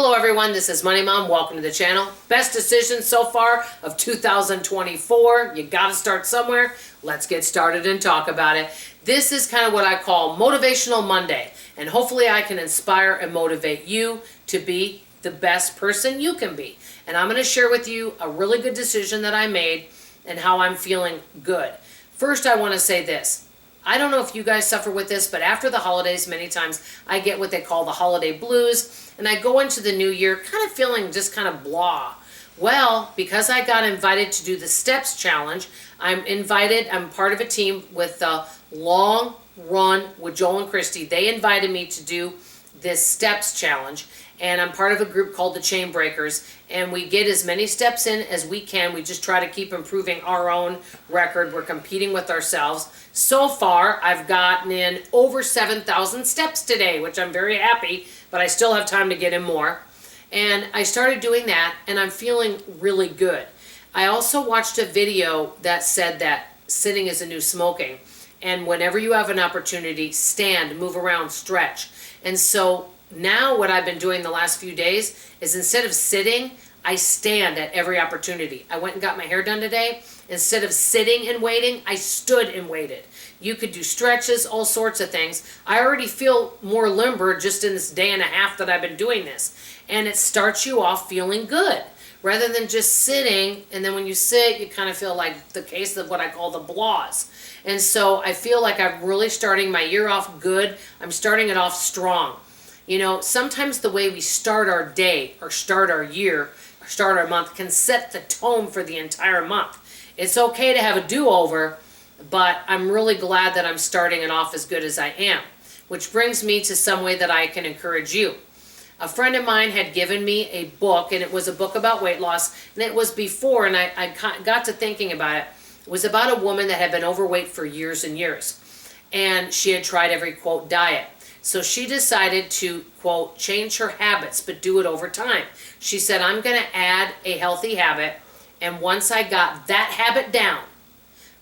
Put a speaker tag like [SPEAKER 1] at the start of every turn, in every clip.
[SPEAKER 1] Hello everyone, this is Money Mom. Welcome to the channel. Best decision so far of 2024. You gotta start somewhere. Let's get started and talk about it. This is kind of what I call Motivational Monday, and hopefully I can inspire and motivate you to be the best person you can be. And I'm going to share with you a really good decision that I made and how I'm feeling good. First, I want to say this. I don't know if you guys suffer with this, but after the holidays, many times I get what they call the holiday blues, and I go into the new year kind of feeling just kind of blah. Well, because I got invited to do the Steps Challenge, I'm part of a team with the Long Run with Joel and Christy. They invited me to do this Steps Challenge, and I'm part of a group called the Chain Breakers, and we get as many steps in as we can. We just try to keep improving our own record. We're competing with ourselves. So far, I've gotten in over 7,000 steps today, which I'm very happy, but I still have time to get in more. And I started doing that, and I'm feeling really good. I also watched a video that said that sitting is the new smoking, and whenever you have an opportunity, stand, move around, stretch. And so now what I've been doing the last few days is instead of sitting, I stand at every opportunity. I went and got my hair done today. Instead of sitting and waiting, I stood and waited. You could do stretches, all sorts of things. I already feel more limber just in this day and a half that I've been doing this. And it starts you off feeling good rather than just sitting. And then when you sit, you kind of feel like the case of what I call the blahs. And so I feel like I'm really starting my year off good. I'm starting it off strong. You know, sometimes the way we start our day or start our year or start our month can set the tone for the entire month. It's okay to have a do-over, but I'm really glad that I'm starting it off as good as I am, which brings me to some way that I can encourage you. A friend of mine had given me a book, and it was a book about weight loss, and it was before, and I got to thinking about it. It was about a woman that had been overweight for years and years, and she had tried every, quote, diet. So she decided to, quote, change her habits, but do it over time. She said, I'm going to add a healthy habit, and once I got that habit down,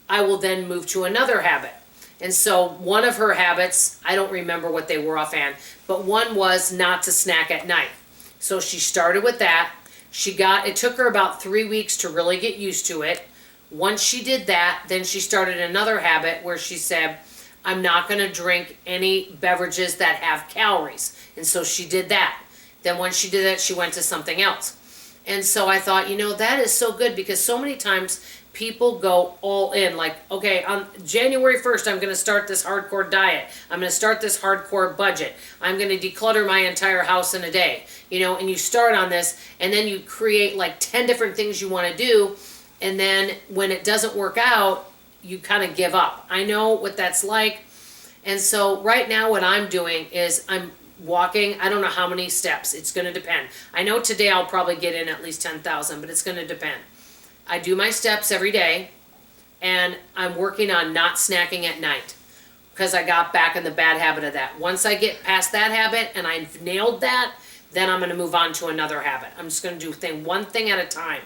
[SPEAKER 1] I will then move to another habit. And so one of her habits, I don't remember what they were offhand, but one was not to snack at night. So she started with that. It took her about 3 weeks to really get used to it. Once she did that, then she started another habit where she said, I'm not going to drink any beverages that have calories. And so she did that. Then once she did that, she went to something else. And so I thought, you know, that is so good because so many times people go all in. Like, okay, on January 1st, I'm going to start this hardcore diet. I'm going to start this hardcore budget. I'm going to declutter my entire house in a day. You know, and you start on this and then you create like 10 different things you want to do. And then when it doesn't work out, you kind of give up. I know what that's like. And so right now what I'm doing is I'm walking, I don't know how many steps. It's going to depend. I know today I'll probably get in at least 10,000, but it's going to depend. I do my steps every day, and I'm working on not snacking at night because I got back in the bad habit of that. Once I get past that habit and I've nailed that, then I'm going to move on to another habit. I'm just going to do one thing at a time.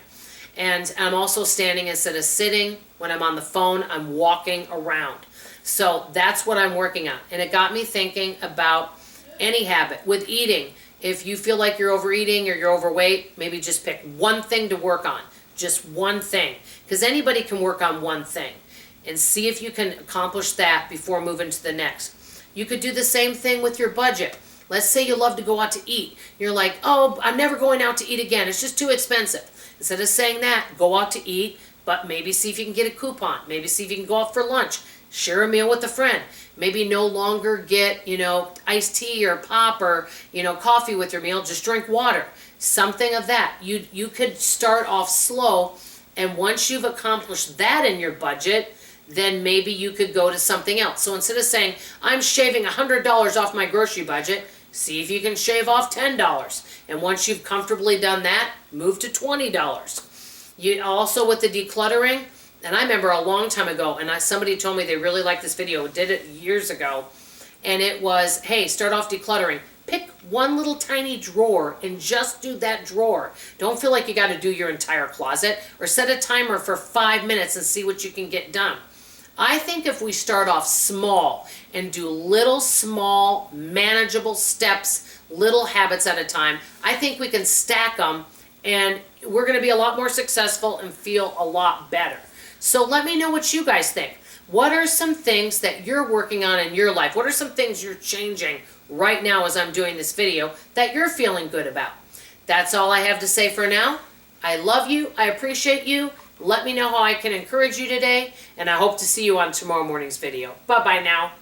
[SPEAKER 1] And I'm also standing instead of sitting. When I'm on the phone, I'm walking around. So that's what I'm working on. And it got me thinking about any habit. With eating, if you feel like you're overeating or you're overweight, maybe just pick one thing to work on. Just one thing. Because anybody can work on one thing. And see if you can accomplish that before moving to the next. You could do the same thing with your budget. Let's say you love to go out to eat. You're like, oh, I'm never going out to eat again. It's just too expensive. Instead of saying that, go out to eat, but maybe see if you can get a coupon. Maybe see if you can go out for lunch. Share a meal with a friend. Maybe no longer get, iced tea or pop or, coffee with your meal. Just drink water. Something of that. You could start off slow, and once you've accomplished that in your budget, then maybe you could go to something else. So instead of saying, I'm shaving $100 off my grocery budget, see if you can shave off $10. And once you've comfortably done that, move to $20. You also, with the decluttering, and I remember a long time ago, and somebody told me they really liked this video, did it years ago, and it was, hey, start off decluttering. Pick one little tiny drawer and just do that drawer. Don't feel like you got to do your entire closet, or set a timer for 5 minutes and see what you can get done. I think if we start off small and do little small manageable steps, little habits at a time, I think we can stack them and we're going to be a lot more successful and feel a lot better. So let me know what you guys think. What are some things that you're working on in your life? What are some things you're changing right now as I'm doing this video that you're feeling good about? That's all I have to say for now. I love you. I appreciate you. Let me know how I can encourage you today, and I hope to see you on tomorrow morning's video. Bye-bye now.